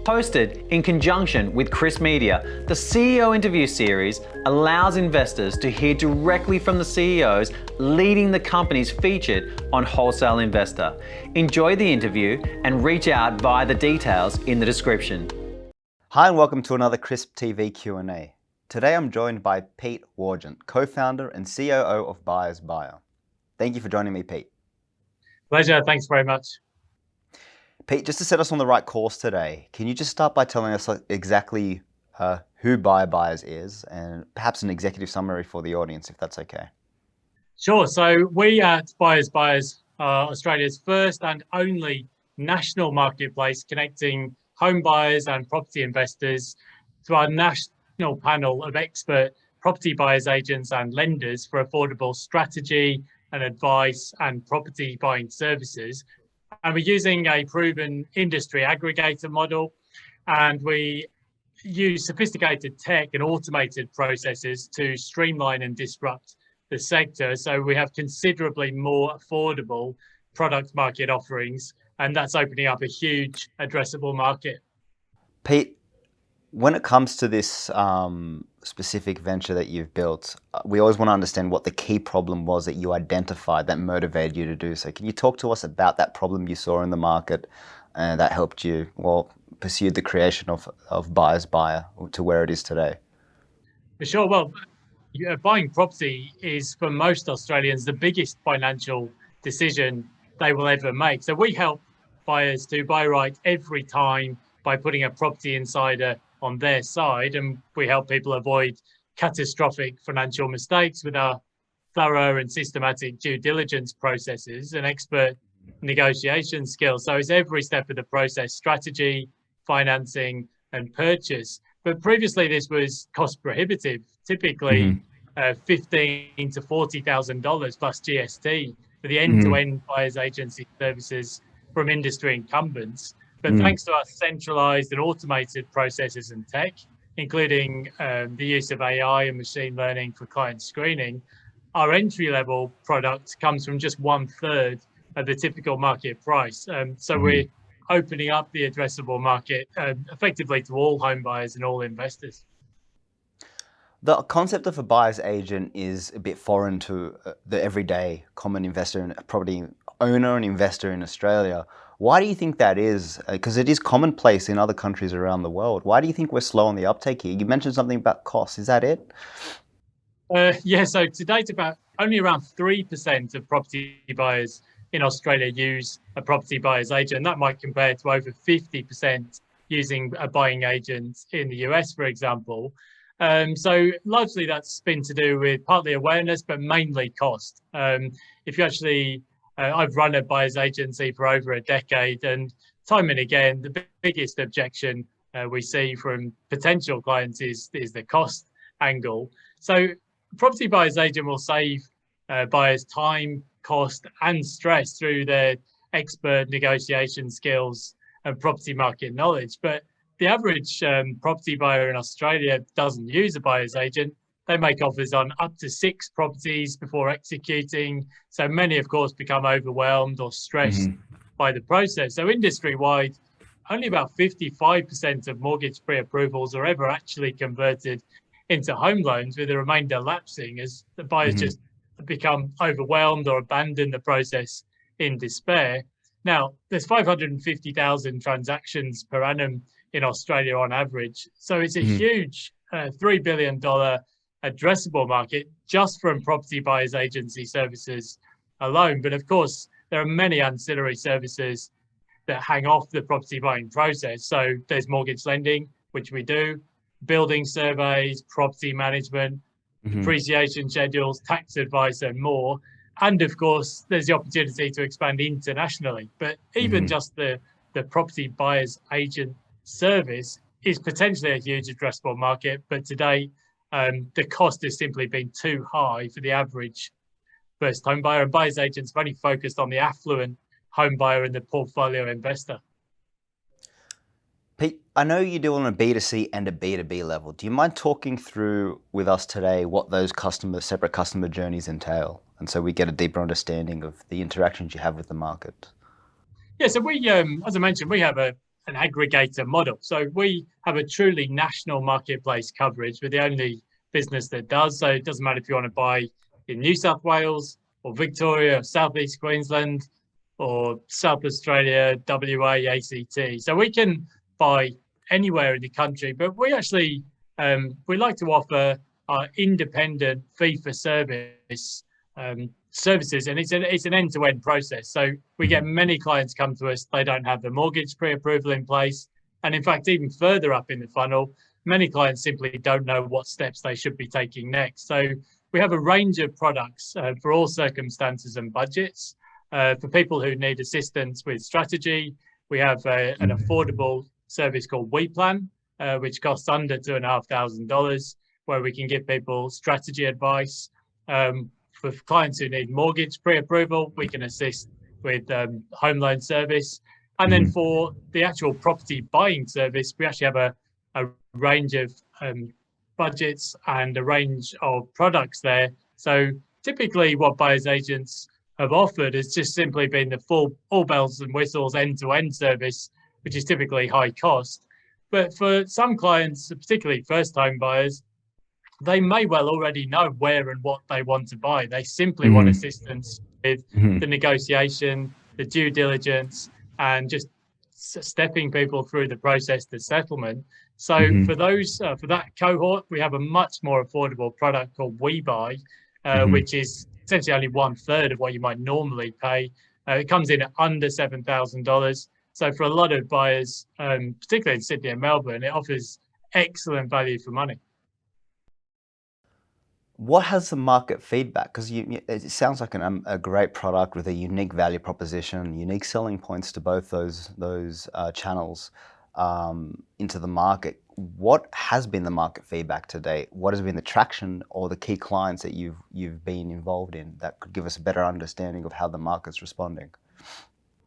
Hosted in conjunction with Chris Media, the CEO interview series allows investors to hear directly from the CEOs leading the companies featured on Wholesale Investor. Enjoy the interview and reach out via the details in the description. Hi and welcome to another Crisp TV Q&A. Today I'm joined by Pete Wargent, co-founder and COO of Buyers Buyer. Thank you for joining me, Pete. Pleasure, thanks very much. Pete, just to set us on the right course today, can you just start by telling us exactly who Buyers is and perhaps an executive summary for the audience, if that's okay? Sure. So we at Buyers are Australia's first and only national marketplace connecting home buyers and property investors to our national panel of expert property buyers agents and lenders for affordable strategy and advice and property buying services. And we're using a proven industry aggregator model, and we use sophisticated tech and automated processes to streamline and disrupt the sector. So we have considerably more affordable product market offerings, and that's opening up a huge addressable market. Pete, when it comes to this specific venture that you've built, we always want to understand what the key problem was that you identified that motivated you to do so. Can you talk to us about that problem you saw in the market and that helped you, pursue the creation of Buyers Buyer to where it is today? For sure. Well, buying property is, for most Australians, the biggest financial decision they will ever make. So we help buyers to buy right every time by putting a property insider on their side, and we help people avoid catastrophic financial mistakes with our thorough and systematic due diligence processes and expert negotiation skills. So it's every step of the process: strategy, financing, and purchase. But previously, this was cost prohibitive, typically $15,000 to $40,000 plus GST for the end-to-end buyers agency services from industry incumbents. But thanks to our centralized and automated processes and tech, including the use of AI and machine learning for client screening, our entry-level product comes from just 1/3 of the typical market price. So we're opening up the addressable market effectively to all home buyers and all investors. The concept of a buyer's agent is a bit foreign to the everyday common investor and property owner and investor in Australia. Why do you think that is? Because it is commonplace in other countries around the world. Why do you think we're slow on the uptake here? You mentioned something about costs. Is that it? Yeah, so to date, only around 3% of property buyers in Australia use a property buyer's agent. That might compare to over 50% using a buying agent in the US, for example. So largely that's been to do with partly awareness, but mainly cost. If you actually I've run a buyer's agency for over a decade, and time and again, the biggest objection we see from potential clients is the cost angle. So property buyer's agent will save buyers time, cost, and stress through their expert negotiation skills and property market knowledge. But the average property buyer in Australia doesn't use a buyer's agent. They make offers on up to 6 properties before executing. So many, of course, become overwhelmed or stressed by the process. So industry-wide, only about 55% of mortgage pre-approvals are ever actually converted into home loans, with the remainder lapsing as the buyers just become overwhelmed or abandon the process in despair. Now, there's 550,000 transactions per annum in Australia on average. So it's a huge $3 billion addressable market just from property buyers agency services alone. But of course, there are many ancillary services that hang off the property buying process. So there's mortgage lending, which we do, building surveys, property management, depreciation schedules, tax advice, and more. And of course, there's the opportunity to expand internationally. But even just the property buyers agent service is potentially a huge addressable market. But today, the cost has simply been too high for the average first home buyer, and buyers agents have only focused on the affluent home buyer and the portfolio investor. Pete, I know you do on a B2C and a B2B level. Do you mind talking through with us today what those separate customer journeys entail? And so we get a deeper understanding of the interactions you have with the market. Yeah, so we, as I mentioned, we have a an aggregator model. So we have a truly national marketplace coverage. We're the only business that does. So it doesn't matter if you want to buy in New South Wales or Victoria, or Southeast Queensland, or South Australia, WA, ACT. So we can buy anywhere in the country, but we actually we like to offer our independent fee-for-service services, and it's an end-to-end process. So we get many clients come to us, they don't have the mortgage pre-approval in place, and in fact, even further up in the funnel, many clients simply don't know what steps they should be taking next. So we have a range of products for all circumstances and budgets. For people who need assistance with strategy, we have an affordable service called WePlan, which costs under $2,500, where we can give people strategy advice. For clients who need mortgage pre-approval, we can assist with home loan service. And then for the actual property buying service, we actually have a range of budgets and a range of products there. So typically what buyers agents have offered has just simply been the full all bells and whistles end-to-end service, which is typically high cost. But for some clients, particularly first-time buyers, they may well already know where and what they want to buy. They simply want assistance with the negotiation, the due diligence, and just stepping people through the process to settlement. So for those, for that cohort, we have a much more affordable product called WeBuy, which is essentially only 1/3 of what you might normally pay. It comes in at under $7,000. So for a lot of buyers, particularly in Sydney and Melbourne, it offers excellent value for money. What has the market feedback? Because it sounds like a great product with a unique value proposition, unique selling points to both those channels into the market. What has been the market feedback to date? What has been the traction or the key clients that you've been involved in that could give us a better understanding of how the market's responding?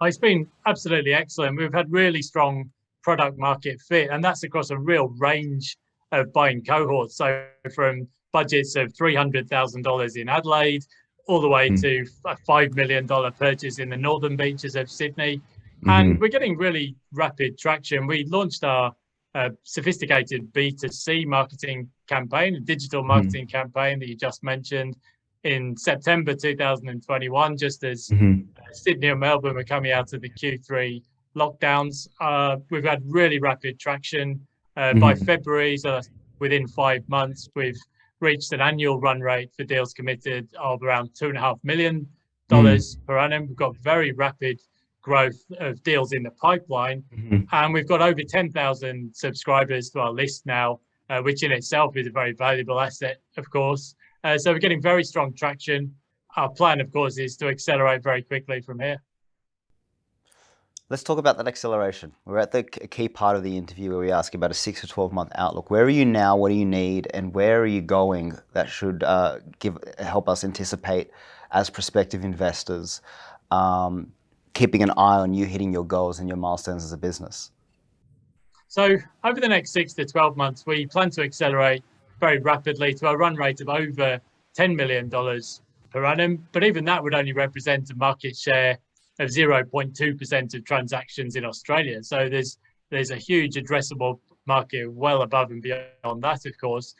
It's been absolutely excellent. We've had really strong product market fit, and that's across a real range of buying cohorts. So from budgets of $300,000 in Adelaide, all the way to a $5 million purchase in the northern beaches of Sydney. And we're getting really rapid traction. We launched our sophisticated B2C marketing campaign, a digital marketing campaign that you just mentioned, in September 2021, just as Sydney and Melbourne were coming out of the Q3 lockdowns. We've had really rapid traction. By February, so that's within 5 months, we've reached an annual run rate for deals committed of around $2.5 million per annum. We've got very rapid growth of deals in the pipeline, and we've got over 10,000 subscribers to our list now, which in itself is a very valuable asset, of course. So we're getting very strong traction. Our plan, of course, is to accelerate very quickly from here. Let's talk about that acceleration. We're at the key part of the interview where we ask about a 6 to 12 month outlook. Where are you now? What do you need? And where are you going that should help us anticipate as prospective investors, keeping an eye on you hitting your goals and your milestones as a business? So over the next 6 to 12 months, we plan to accelerate very rapidly to a run rate of over $10 million per annum. But even that would only represent a market share of 0.2% of transactions in Australia. So there's a huge addressable market well above and beyond that, of course.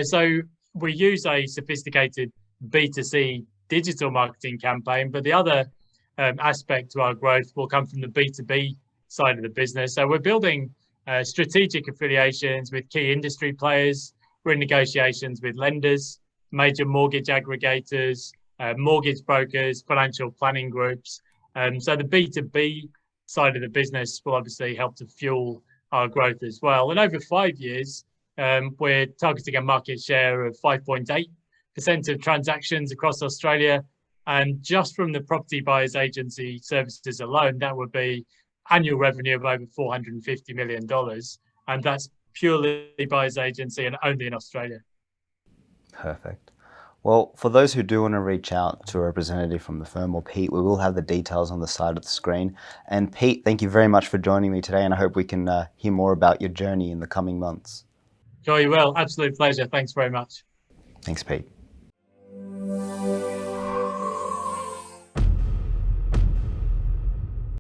So we use a sophisticated B2C digital marketing campaign, but the other aspect to our growth will come from the B2B side of the business. So we're building strategic affiliations with key industry players. We're in negotiations with lenders, major mortgage aggregators, mortgage brokers, financial planning groups. So the B2B side of the business will obviously help to fuel our growth as well. And over 5 years, we're targeting a market share of 5.8% of transactions across Australia. And just from the property buyers agency services alone, that would be annual revenue of over $450 million. And that's purely buyers agency and only in Australia. Perfect. Well, for those who do want to reach out to a representative from the firm or Pete, we will have the details on the side of the screen. And Pete, thank you very much for joining me today, and I hope we can hear more about your journey in the coming months. Sure you will. Absolute pleasure. Thanks very much. Thanks, Pete.